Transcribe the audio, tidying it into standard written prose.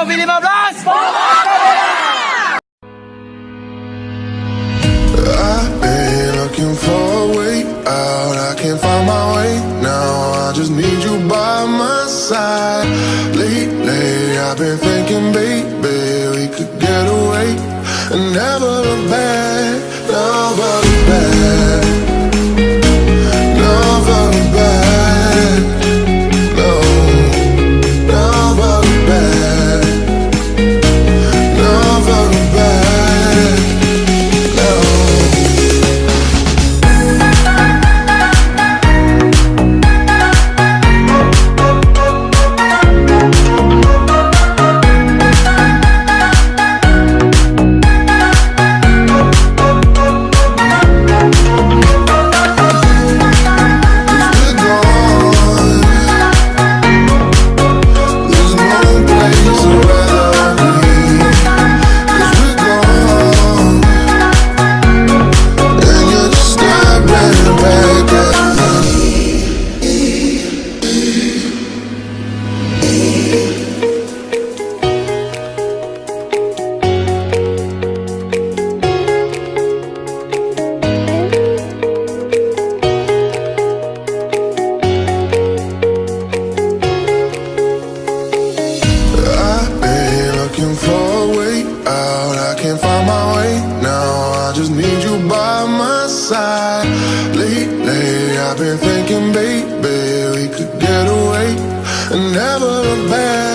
Vivo V15! I've been looking for a way out, I can't find my way now. I just need you by my side. Lately I've been thinking, baby, we could get away and never look back, never look back, never look back, no, never look back, never look back, no. I've been thinking, baby, we could get away and never look back.